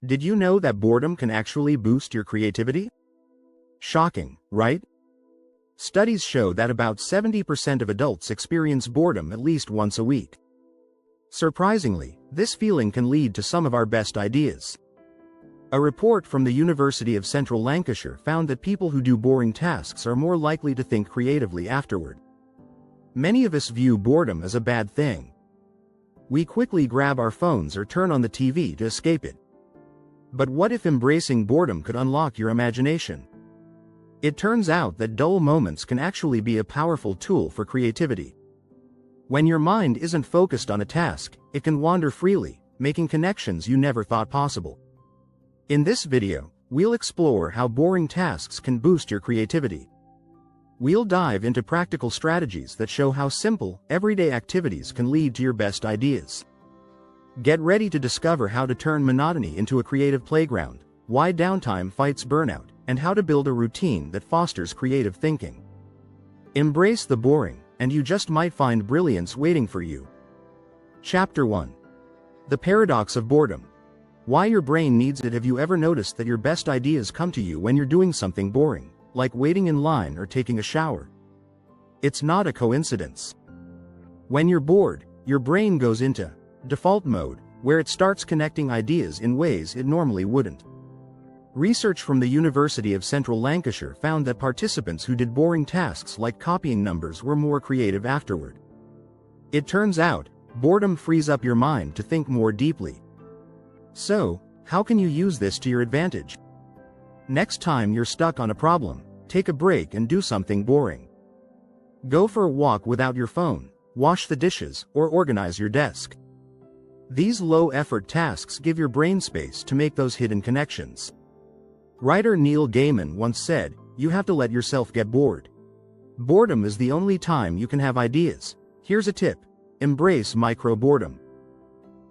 Did you know that boredom can actually boost your creativity? Shocking, right? Studies show that about 70% of adults experience boredom at least once a week. Surprisingly, this feeling can lead to some of our best ideas. A report from the University of Central Lancashire found that people who do boring tasks are more likely to think creatively afterward. Many of us view boredom as a bad thing. We quickly grab our phones or turn on the TV to escape it. But what if embracing boredom could unlock your imagination? It turns out that dull moments can actually be a powerful tool for creativity. When your mind isn't focused on a task, it can wander freely, making connections you never thought possible. In this video, we'll explore how boring tasks can boost your creativity. We'll dive into practical strategies that show how simple, everyday activities can lead to your best ideas. Get ready to discover how to turn monotony into a creative playground, why downtime fights burnout, and how to build a routine that fosters creative thinking. Embrace the boring, and you just might find brilliance waiting for you. Chapter 1. The Paradox of Boredom. Why your brain needs it. Have you ever noticed that your best ideas come to you when you're doing something boring, like waiting in line or taking a shower? It's not a coincidence. When you're bored, your brain goes into default mode, where it starts connecting ideas in ways it normally wouldn't. Research from the University of Central Lancashire found that participants who did boring tasks like copying numbers were more creative afterward. It turns out, boredom frees up your mind to think more deeply. So, how can you use this to your advantage? Next time you're stuck on a problem, take a break and do something boring. Go for a walk without your phone, wash the dishes, or organize your desk. These low-effort tasks give your brain space to make those hidden connections. Writer Neil Gaiman once said, "You have to let yourself get bored. Boredom is the only time you can have ideas." Here's a tip: embrace micro-boredom.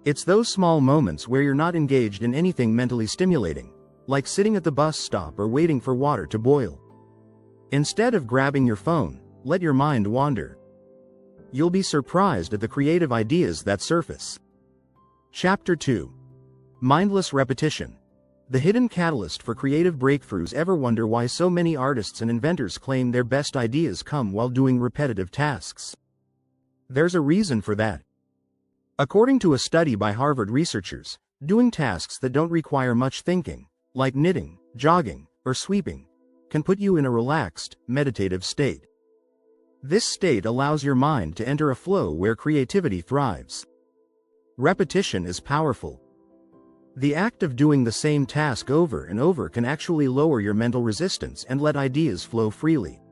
It's those small moments where you're not engaged in anything mentally stimulating, like sitting at the bus stop or waiting for water to boil. Instead of grabbing your phone, let your mind wander. You'll be surprised at the creative ideas that surface. Chapter 2. Mindless Repetition. The hidden catalyst for creative breakthroughs. Ever wonder why so many artists and inventors claim their best ideas come while doing repetitive tasks? There's a reason for that. According to a study by Harvard researchers, doing tasks that don't require much thinking, like knitting, jogging, or sweeping, can put you in a relaxed, meditative state. This state allows your mind to enter a flow where creativity thrives. Repetition is powerful. The act of doing the same task over and over can actually lower your mental resistance and let ideas flow freely.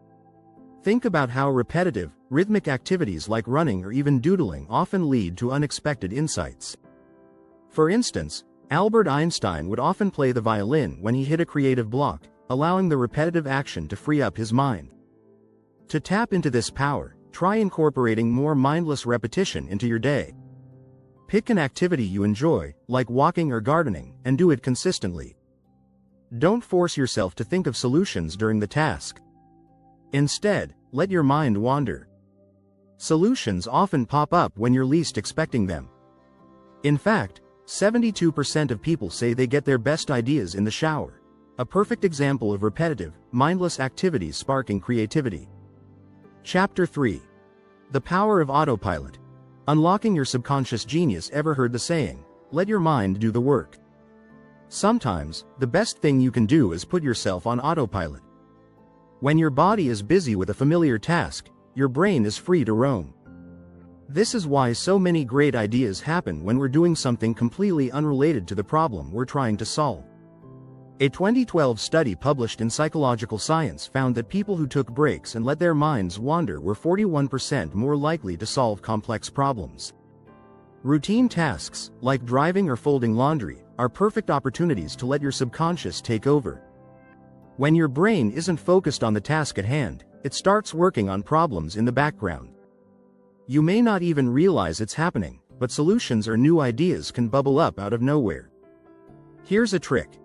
Think about how repetitive, rhythmic activities like running or even doodling often lead to unexpected insights. For instance, Albert Einstein would often play the violin when he hit a creative block, allowing the repetitive action to free up his mind. To tap into this power, try incorporating more mindless repetition into your day. Pick an activity you enjoy, like walking or gardening, and do it consistently. Don't force yourself to think of solutions during the task. Instead, let your mind wander. Solutions often pop up when you're least expecting them. In fact, 72% of people say they get their best ideas in the shower, a perfect example of repetitive, mindless activities sparking creativity. Chapter 3. The Power of Autopilot. Unlocking your subconscious genius. Ever heard the saying, "Let your mind do the work"? Sometimes, the best thing you can do is put yourself on autopilot. When your body is busy with a familiar task, your brain is free to roam. This is why so many great ideas happen when we're doing something completely unrelated to the problem we're trying to solve. A 2012 study published in Psychological Science found that people who took breaks and let their minds wander were 41% more likely to solve complex problems. Routine tasks, like driving or folding laundry, are perfect opportunities to let your subconscious take over. When your brain isn't focused on the task at hand, it starts working on problems in the background. You may not even realize it's happening, but solutions or new ideas can bubble up out of nowhere. Here's a trick.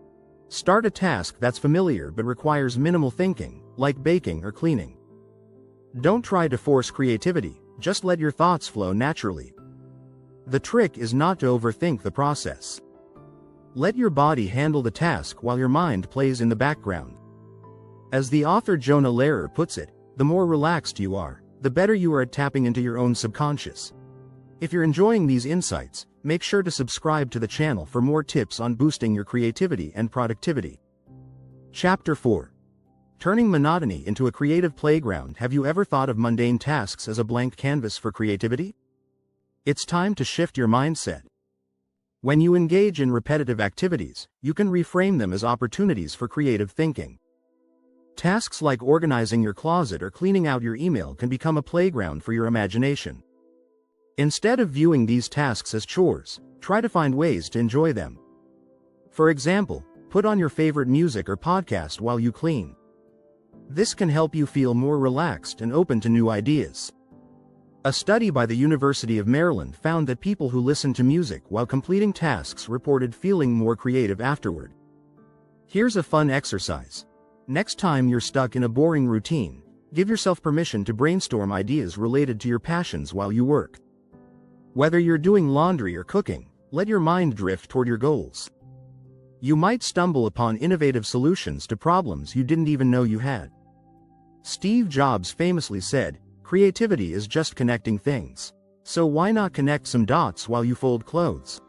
Start a task that's familiar but requires minimal thinking, like baking or cleaning. Don't try to force creativity, just let your thoughts flow naturally. The trick is not to overthink the process. Let your body handle the task while your mind plays in the background. As the author Jonah Lehrer puts it, the more relaxed you are, the better you are at tapping into your own subconscious. If you're enjoying these insights, make sure to subscribe to the channel for more tips on boosting your creativity and productivity. Chapter 4. Turning monotony into a creative playground. Have you ever thought of mundane tasks as a blank canvas for creativity? It's time to shift your mindset. When you engage in repetitive activities, you can reframe them as opportunities for creative thinking. Tasks like organizing your closet or cleaning out your email can become a playground for your imagination. Instead of viewing these tasks as chores, try to find ways to enjoy them. For example, put on your favorite music or podcast while you clean. This can help you feel more relaxed and open to new ideas. A study by the University of Maryland found that people who listened to music while completing tasks reported feeling more creative afterward. Here's a fun exercise. Next time you're stuck in a boring routine, give yourself permission to brainstorm ideas related to your passions while you work. Whether you're doing laundry or cooking, let your mind drift toward your goals. You might stumble upon innovative solutions to problems you didn't even know you had. Steve Jobs famously said, "Creativity is just connecting things. So why not connect some dots while you fold clothes?"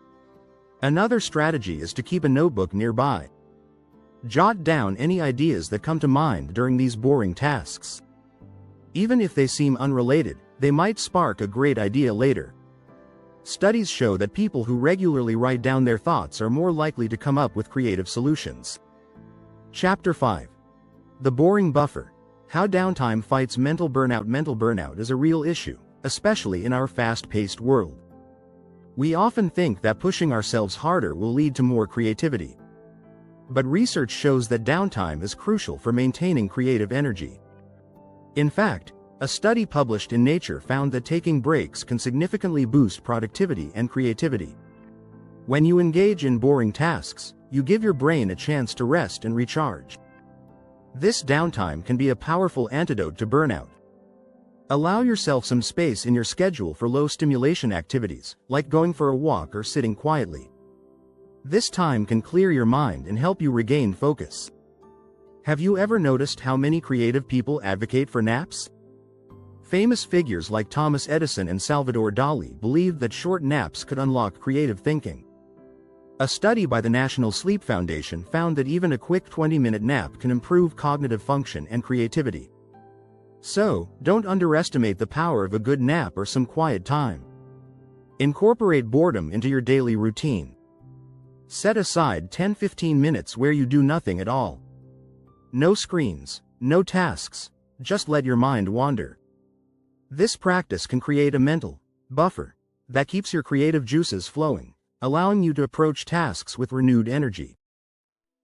Another strategy is to keep a notebook nearby. Jot down any ideas that come to mind during these boring tasks. Even if they seem unrelated, they might spark a great idea later. Studies show that people who regularly write down their thoughts are more likely to come up with creative solutions. Chapter 5. The Boring Buffer. How downtime fights mental burnout. Mental burnout is a real issue, especially in our fast-paced world. We often think that pushing ourselves harder will lead to more creativity. But research shows that downtime is crucial for maintaining creative energy. In fact, a study published in Nature found that taking breaks can significantly boost productivity and creativity. When you engage in boring tasks, you give your brain a chance to rest and recharge. This downtime can be a powerful antidote to burnout. Allow yourself some space in your schedule for low-stimulation activities, like going for a walk or sitting quietly. This time can clear your mind and help you regain focus. Have you ever noticed how many creative people advocate for naps? Famous figures like Thomas Edison and Salvador Dali believed that short naps could unlock creative thinking. A study by the National Sleep Foundation found that even a quick 20-minute nap can improve cognitive function and creativity. So, don't underestimate the power of a good nap or some quiet time. Incorporate boredom into your daily routine. Set aside 10-15 minutes where you do nothing at all. No screens, no tasks, just let your mind wander. This practice can create a mental buffer that keeps your creative juices flowing, allowing you to approach tasks with renewed energy.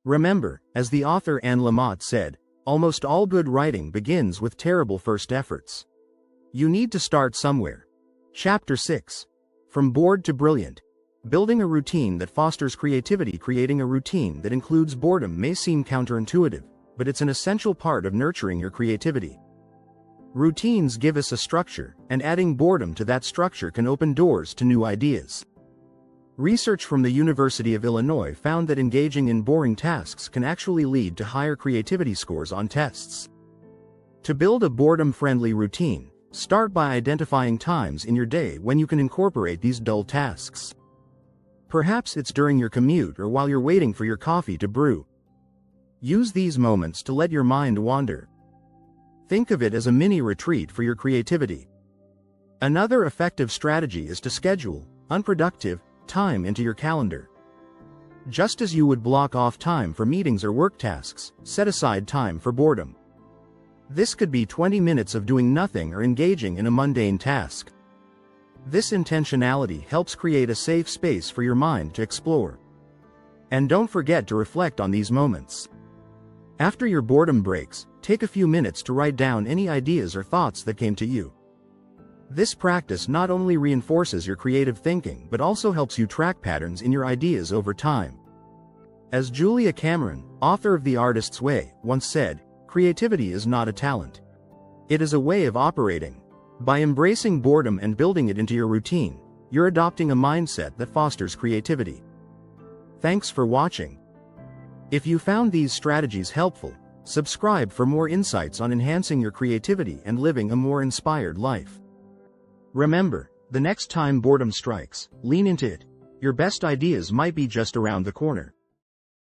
Remember, as the author Anne Lamott said, almost all good writing begins with terrible first efforts. You need to start somewhere. Chapter 6. From bored to brilliant. Building a routine that fosters creativity. Creating a routine that includes boredom may seem counterintuitive, but it's an essential part of nurturing your creativity. Routines give us a structure, and adding boredom to that structure can open doors to new ideas. Research from the University of Illinois found that engaging in boring tasks can actually lead to higher creativity scores on tests. To build a boredom-friendly routine, start by identifying times in your day when you can incorporate these dull tasks. Perhaps it's during your commute or while you're waiting for your coffee to brew. Use these moments to let your mind wander. Think of it as a mini retreat for your creativity. Another effective strategy is to schedule unproductive time into your calendar. Just as you would block off time for meetings or work tasks, set aside time for boredom. This could be 20 minutes of doing nothing or engaging in a mundane task. This intentionality helps create a safe space for your mind to explore. And don't forget to reflect on these moments. After your boredom breaks, take a few minutes to write down any ideas or thoughts that came to you. This practice not only reinforces your creative thinking but also helps you track patterns in your ideas over time. As Julia Cameron, author of The Artist's Way, once said, creativity is not a talent. It is a way of operating. By embracing boredom and building it into your routine, you're adopting a mindset that fosters creativity. Thanks for watching. If you found these strategies helpful, subscribe for more insights on enhancing your creativity and living a more inspired life. Remember, the next time boredom strikes, lean into it. Your best ideas might be just around the corner.